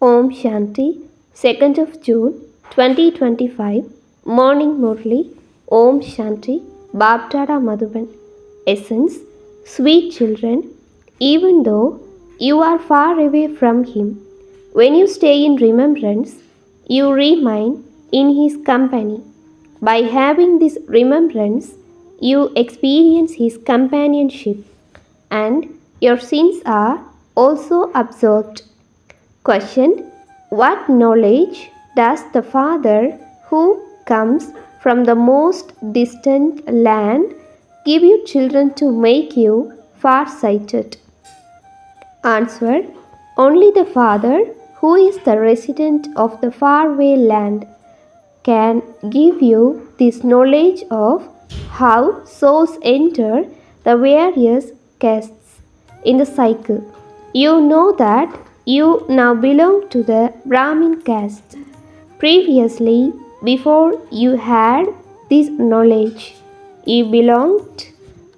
Om Shanti, 2nd of June 2025, Morning Murli, Om Shanti, Baptada Madhuban. Essence, sweet children, even though you are far away from Him, when you stay in remembrance, you remain in His company. By having this remembrance, you experience His companionship, and your sins are also absolved. Question: what knowledge does the Father who comes from the most distant land give you children to make you far-sighted? Answer: only the Father who is the resident of the faraway land can give you this knowledge of how souls enter the various castes in the cycle. You know that you now belong to the Brahmin caste. Previously, before you had this knowledge, you belonged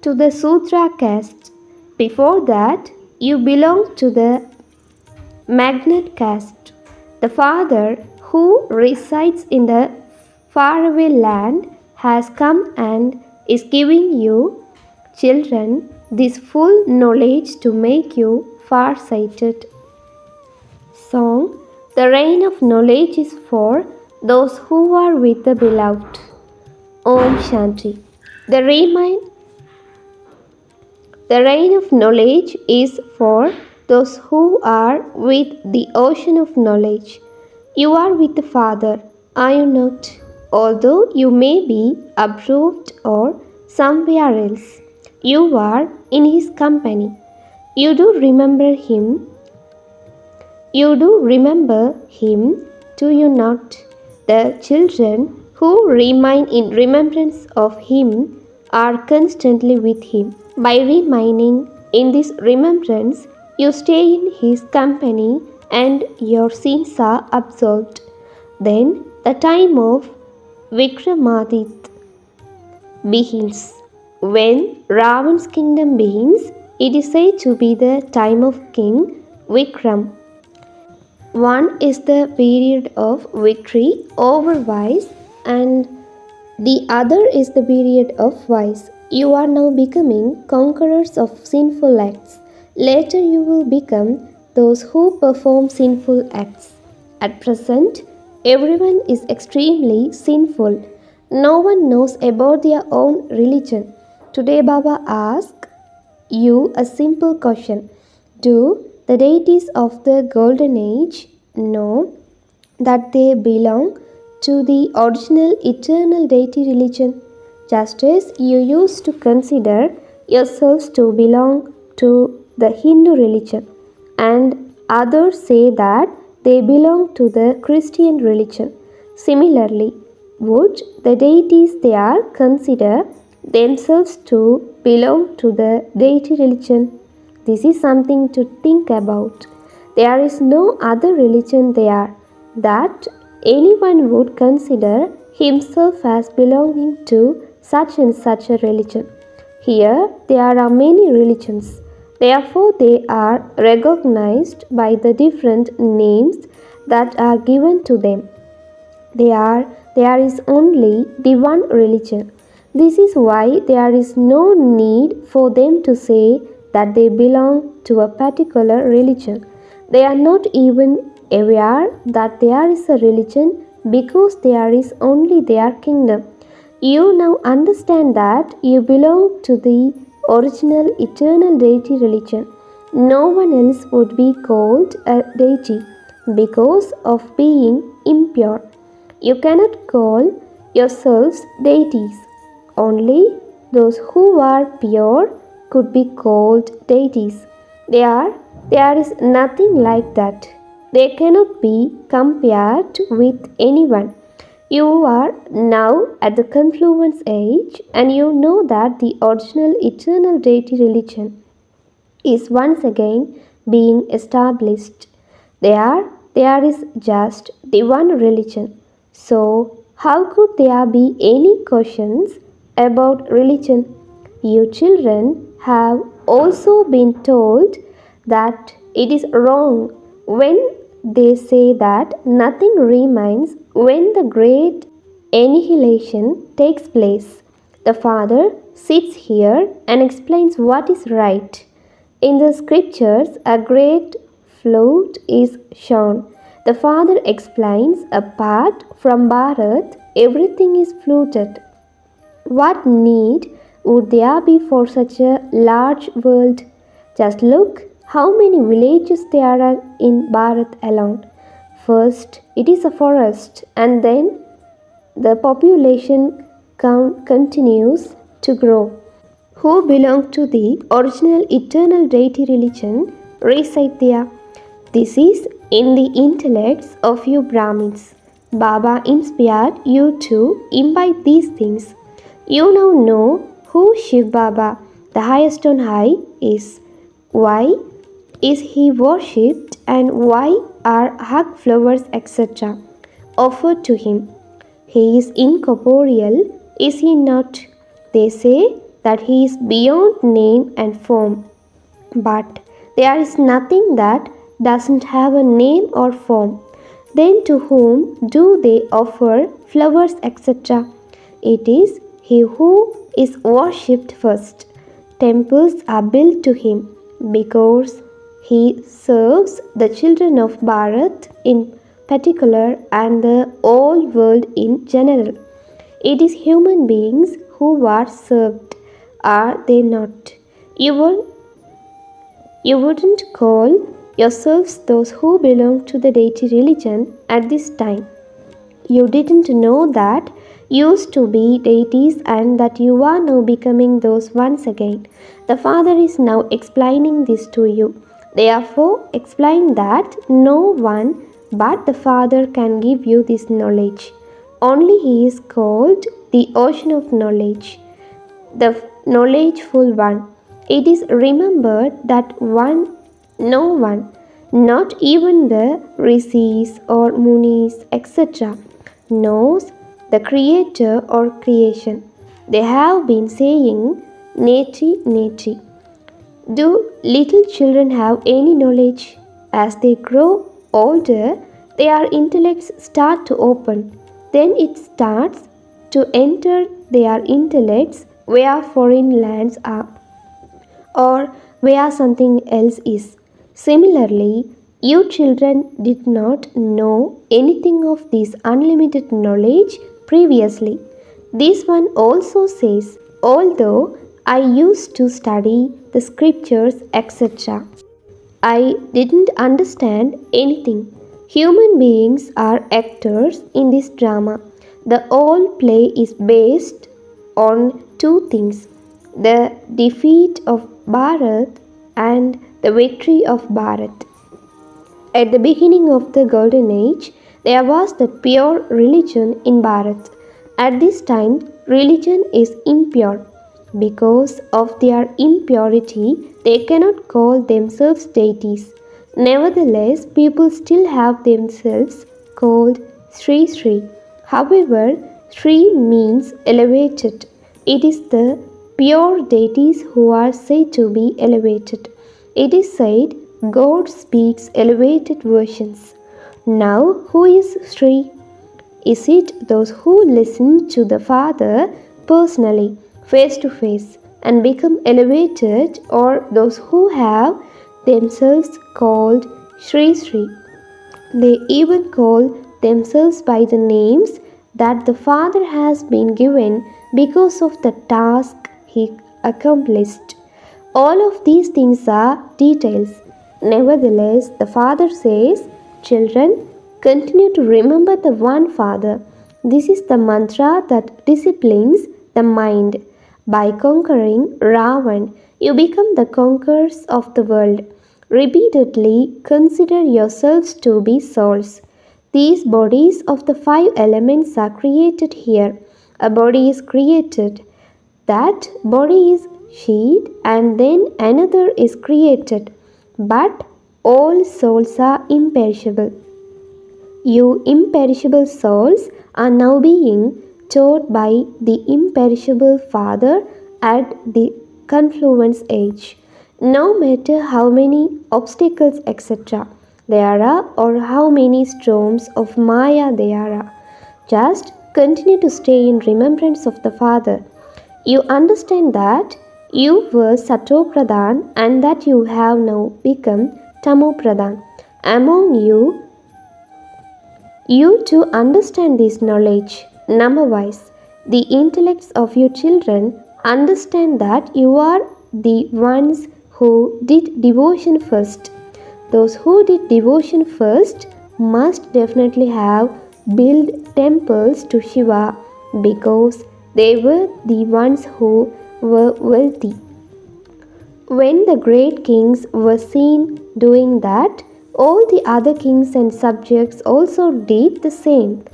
to the Sudra caste. Before that, you belonged to the Magnet caste. The Father who resides in the faraway land has come and is giving you, children, this full knowledge to make you far-sighted. Song: the rain of knowledge is for those who are with the beloved. Om Shanti. The rain of knowledge is for those who are with the ocean of knowledge. You are with the Father, are you not? Although you may be abroad or somewhere else, you are in His company. You do remember Him. Do you not? The children who remain in remembrance of Him are constantly with Him. By remaining in this remembrance, you stay in His company and your sins are absolved. Then the time of Vikramadit begins. When Ravan's kingdom begins, it is said to be the time of King Vikram. One is the period of victory over vice, and the other is the period of vice. You are now becoming conquerors of sinful acts. Later you will become those who perform sinful acts. At present, everyone is extremely sinful. No one knows about their own religion. Today Baba asks you a simple question. Do the deities of the golden age know that they belong to the original eternal deity religion? Just as you used to consider yourselves to belong to the Hindu religion, and others say that they belong to the Christian religion. Similarly, would the deities they are consider themselves to belong to the deity religion? This is something to think about. There is no other religion there that anyone would consider himself as belonging to such and such a religion. Here there are many religions. Therefore, they are recognized by the different names that are given to them. There is only the one religion. This is why there is no need for them to say that they belong to a particular religion. They are not even aware that there is a religion because there is only their kingdom. You now understand that you belong to the original eternal deity religion. No one else would be called a deity because of being impure. You cannot call yourselves deities. Only those who are pure could be called deities. There is nothing like that. They cannot be compared with anyone. You are now at the confluence age, and you know that the original eternal deity religion is once again being established. There is just the one religion. So, how could there be any questions about religion? You children have also been told that it is wrong when They say that nothing remains when the great annihilation takes place. The Father sits here and explains what is right. In the scriptures, a great flood is shown. The Father explains apart from Bharat, everything is flooded. What need would there be for such a large world? Just look how many villages there are in Bharat alone. First, it is a forest, and then the population count continues to grow. Who belong to the original eternal deity religion reside there. This is in the intellects of you Brahmins. Baba inspired you to imbibe these things. You now know who Shiv Baba, the highest on high, is. Why is he worshipped and why are hug flowers etc. offered to him? He is incorporeal, is he not? They say that he is beyond name and form. But there is nothing that doesn't have a name or form. Then to whom do they offer flowers etc.? It is he who is worshipped first. Temples are built to him because he serves the children of Bharat in particular and the whole world in general. It is human beings who are served, are they not? You will You wouldn't call yourselves those who belong to the deity religion at this time. You didn't know that used to be deities and that you are now becoming those once again. The Father is now explaining this to you. Therefore, explain that no one but the Father can give you this knowledge. Only He is called the ocean of knowledge, the knowledgeful one. It is remembered that no one, not even the rishis or munis, etc., knows the creator or creation. They have been saying, Neti, Neti. Do little children have any knowledge? As they grow older, their intellects start to open. Then it starts to enter their intellects where foreign lands are or where something else is. Similarly, you children did not know anything of this unlimited knowledge previously. This one also says, although I used to study the scriptures, etc., I didn't understand anything. Human beings are actors in this drama. The whole play is based on two things: the defeat of Bharat and the victory of Bharat. At the beginning of the Golden Age, there was the pure religion in Bharat. At this time, religion is impure. Because of their impurity, they cannot call themselves deities. Nevertheless, people still have themselves called Sri Sri. However, Sri means elevated. It is the pure deities who are said to be elevated. It is said God speaks elevated versions. Now, who is Sri? Is it those who listen to the Father personally, face to face, and become elevated, or those who have themselves called Sri Sri? They even call themselves by the names that the Father has been given because of the task He accomplished. All of these things are details. Nevertheless, the Father says, Children, continue to remember the one Father. This is the mantra that disciplines the mind. By conquering Ravan, you become the conquerors of the world. Repeatedly consider yourselves to be souls. These bodies of the five elements are created here. A body is created. That body is sheathed and then another is created. But all souls are imperishable. You imperishable souls are now being taught by the imperishable Father at the confluence age. No matter how many obstacles, etc., there are or how many storms of Maya there are. Just continue to stay in remembrance of the Father. You understand that you were Sato Pradhan and that you have now become Tamo Pradhan. Among you to understand this knowledge. Number wise, the intellects of your children understand that you are the ones who did devotion first. Those who did devotion first must definitely have built temples to Shiva because they were the ones who were wealthy. When the great kings were seen doing that, all the other kings and subjects also did the same.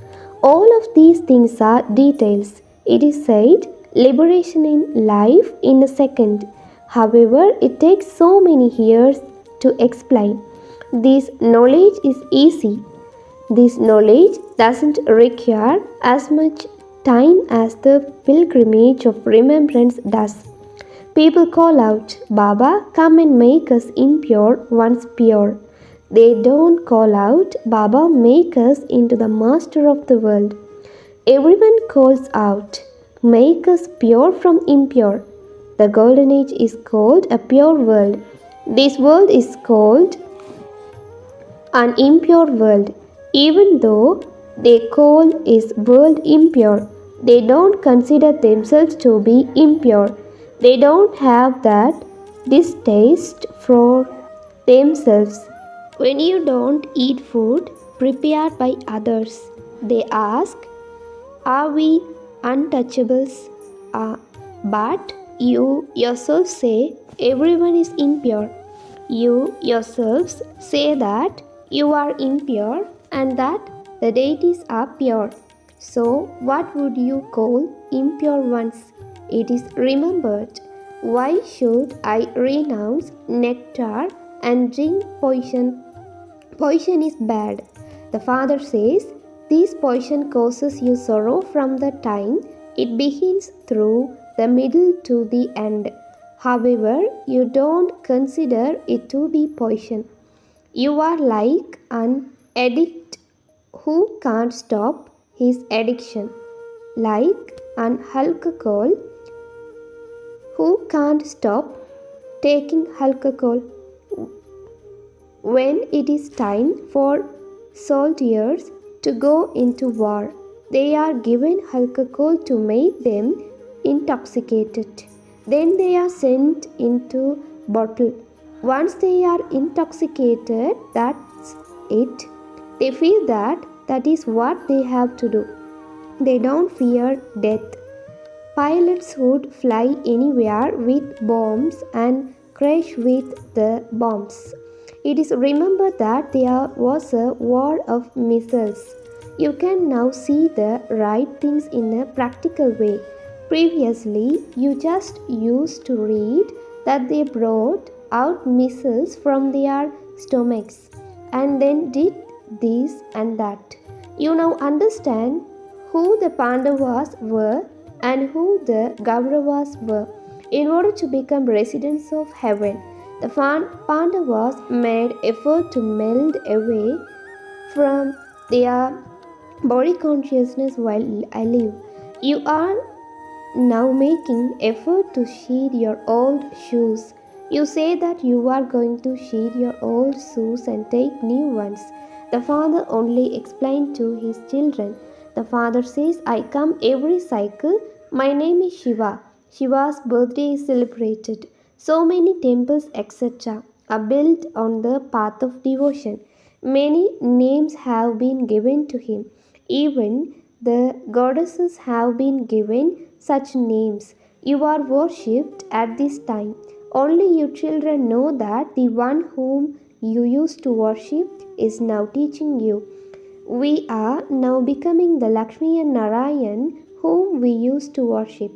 All of these things are details. It is said, liberation in life in a second. However, it takes so many years to explain. This knowledge is easy. This knowledge doesn't require as much time as the pilgrimage of remembrance does. People call out, Baba, come and make us impure once pure. They don't call out, Baba, make us into the master of the world. Everyone calls out, make us pure from impure. The golden age is called a pure world. This world is called an impure world. Even though they call is world impure, they don't consider themselves to be impure. They don't have that distaste for themselves. When you don't eat food prepared by others, they ask, are we untouchables? But you yourself say everyone is impure. You yourselves say that you are impure and that the deities are pure. So, what would you call impure ones? It is remembered. Why should I renounce nectar and drink poison? Poison is bad. The Father says, this poison causes you sorrow from the time it begins through the middle to the end. However, you don't consider it to be poison. You are like an addict who can't stop his addiction, like an alcohol who can't stop taking alcohol. When it is time for soldiers to go into war, they are given alcohol to make them intoxicated. Then they are sent into battle. Once they are intoxicated, that's it. They feel that that is what they have to do. They don't fear death. Pilots would fly anywhere with bombs and crash with the bombs. It is remembered that there was a war of missiles. You can now see the right things in a practical way. Previously, you just used to read that they brought out missiles from their stomachs and then did this and that. You now understand who the Pandavas were and who the Kauravas were. In order to become residents of heaven, the Pandavas made effort to meld away from their body consciousness while alive. You are now making effort to shed your old shoes. You say that you are going to shed your old shoes and take new ones. The Father only explained to his children. The Father says, I come every cycle. My name is Shiva. Shiva's birthday is celebrated. So many temples, etc., are built on the path of devotion. Many names have been given to him. Even the goddesses have been given such names. You are worshipped at this time. Only you children know that the one whom you used to worship is now teaching you. We are now becoming the Lakshmi and Narayan whom we used to worship.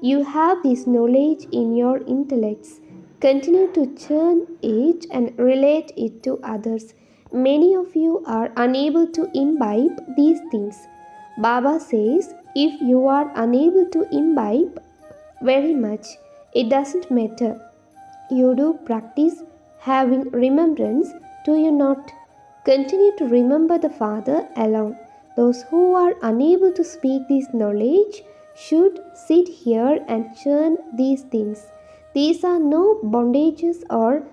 You have this knowledge in your intellects. Continue to churn it and relate it to others. Many of you are unable to imbibe these things. Baba says, if you are unable to imbibe very much, it doesn't matter. You do practice having remembrance, do you not? Continue to remember the Father alone. Those who are unable to speak this knowledge should sit here and churn these things. These are no bondages or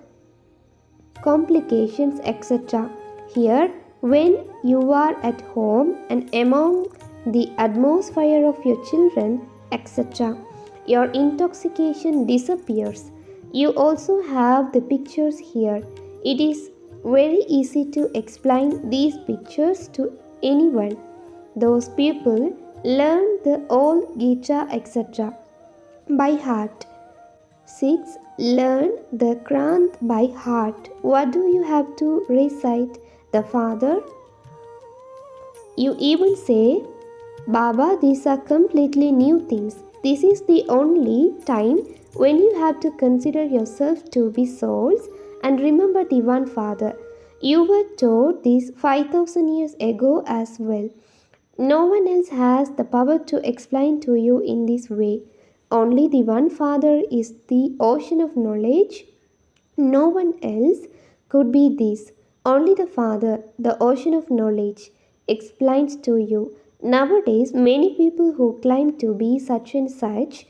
complications, etc. Here, when you are at home and among the atmosphere of your children, etc., your intoxication disappears. You also have the pictures here. It is very easy to explain these pictures to anyone. Those people learn the old Gita, etc., by heart. 6. Learn the Granth by heart. What do you have to recite? The Father. You even say, Baba, these are completely new things. This is the only time when you have to consider yourself to be souls and remember the one Father. You were taught this 5000 years ago as well. No one else has the power to explain to you in this way. Only the one Father is the ocean of knowledge. No one else could be this. Only the Father, the ocean of knowledge, explains to you. Nowadays, many people who claim to be such and such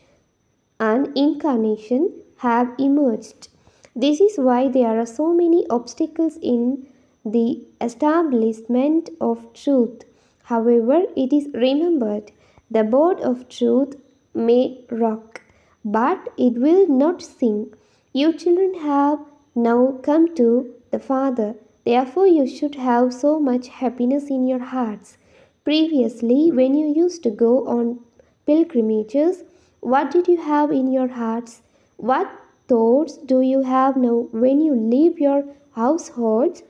an incarnation have emerged. This is why there are so many obstacles in the establishment of truth. However, it is remembered the boat of truth may rock, but it will not sink. You children have now come to the Father. Therefore, you should have so much happiness in your hearts. Previously, when you used to go on pilgrimages, what did you have in your hearts? What thoughts do you have now when you leave your households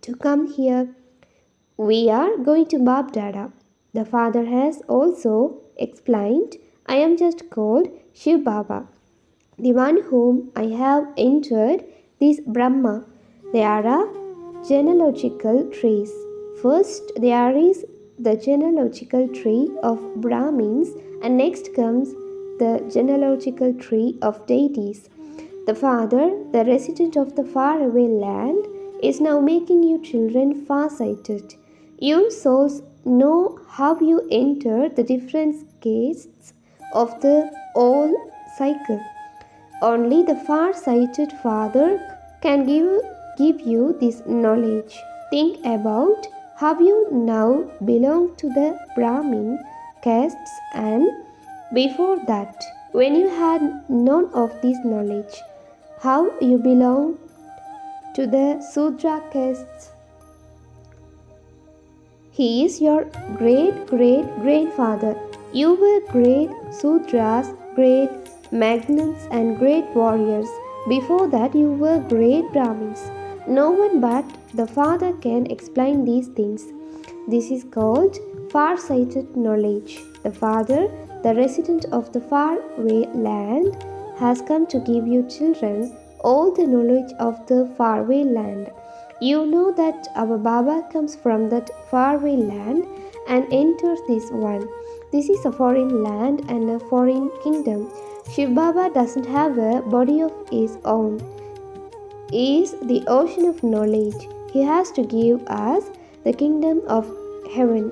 to come here? We are going to Bab Dada. The Father has also explained, I am just called Shiv Baba, the one whom I have entered this Brahma. There are genealogical trees. First, there is the genealogical tree of Brahmins, and next comes the genealogical tree of deities. The Father, the resident of the faraway land, is now making you children far-sighted. You souls know how you enter the different castes of the old cycle. Only the far-sighted Father can give you this knowledge. Think about how you now belong to the Brahmin castes, and before that, when you had none of this knowledge, how you belong to the Sudra castes. He is your great-great-grandfather. You were great Sudras, great magnans and great warriors. Before that, you were great Brahmins. No one but the Father can explain these things. This is called far-sighted knowledge. The Father, the resident of the faraway land, has come to give you children all the knowledge of the faraway land. You know that our Baba comes from that faraway land and enters this one. This is a foreign land and a foreign kingdom. Shiv Baba doesn't have a body of his own. He is the ocean of knowledge. He has to give us the kingdom of heaven.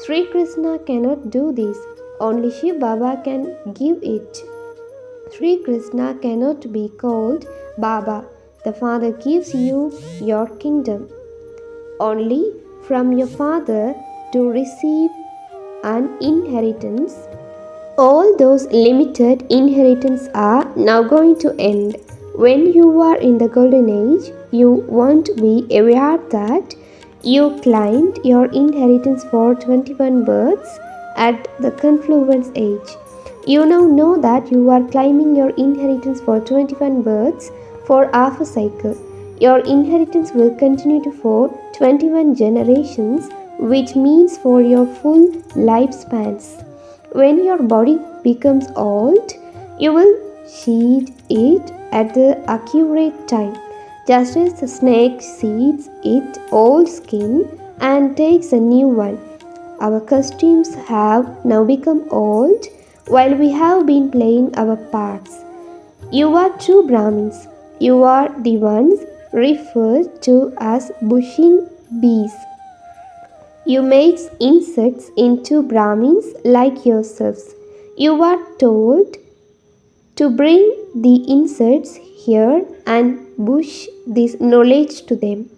Sri Krishna cannot do this. Only Shiv Baba can give it. Sri Krishna cannot be called Baba. The Father gives you your kingdom. Only from your Father to receive an inheritance. All those limited inheritance are now going to end. When you are in the golden age, you won't be aware that you claimed your inheritance for 21 births at the confluence age. You now know that you are claiming your inheritance for 21 births for half a cycle. Your inheritance will continue for 21 generations, which means for your full lifespans. When your body becomes old, you will shed it at the accurate time, just as the snake sheds its old skin and takes a new one. Our costumes have now become old while we have been playing our parts. You are true Brahmins. You are the ones referred to as bushing bees. You make insects into Brahmins like yourselves. You are told to bring the insects here and push this knowledge to them.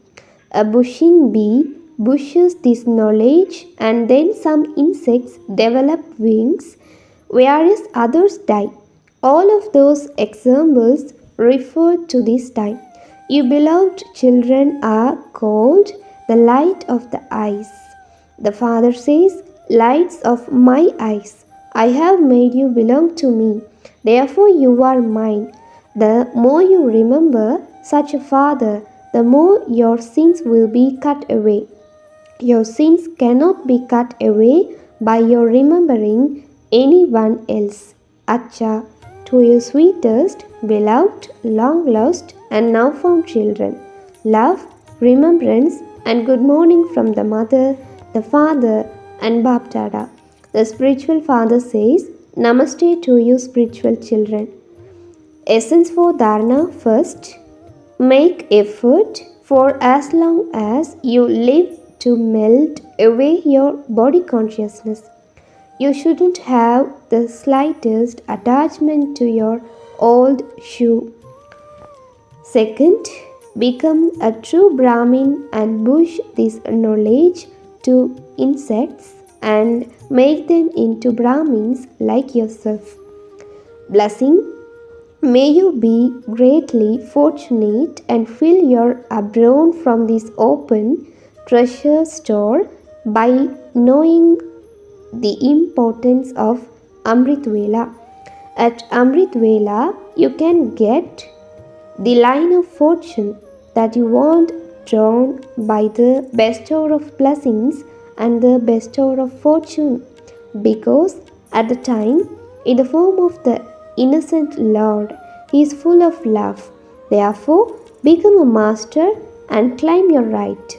A bushing bee pushes this knowledge, and then some insects develop wings, whereas others die. All of those examples refer to this time. You beloved children are called the light of the eyes. The Father says, lights of my eyes, I have made you belong to me. Therefore, you are mine. The more you remember such a Father, the more your sins will be cut away. Your sins cannot be cut away by your remembering anyone else. Acha, to your sweetest, beloved, long lost, and now found children, love, remembrance, and good morning from the Mother, the Father, and Bap Dada. The spiritual father says, Namaste to you, spiritual children. Essence for Dharana first. Make effort for as long as you live to melt away your body consciousness. You shouldn't have the slightest attachment to your old shoe. Second, become a true Brahmin and push this knowledge to insects and make them into Brahmins like yourself. Blessing. May you be greatly fortunate and fill your abron from this open treasure store by knowing the importance of Amrit Vela. At Amrit Vela, you can get the line of fortune that you want drawn by the bestower of blessings and the bestower of fortune, because at the time, in the form of the innocent Lord, He is full of love. Therefore, become a master and claim your right.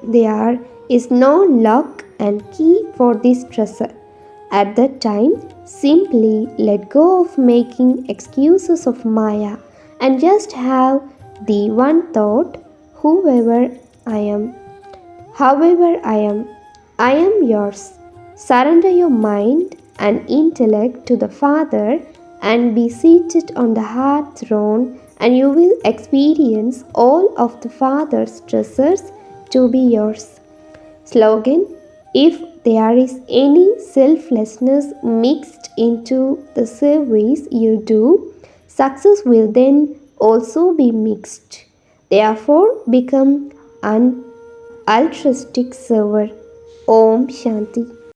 There is no lock and key for this treasure. At that time, simply let go of making excuses of Maya and just have the one thought, whoever I am, however I am yours. Surrender your mind and intellect to the Father and be seated on the heart throne, and you will experience all of the Father's treasures to be yours. Slogan: if there is any selflessness mixed into the service you do, success will then also be mixed. Therefore, become an altruistic server. Om Shanti.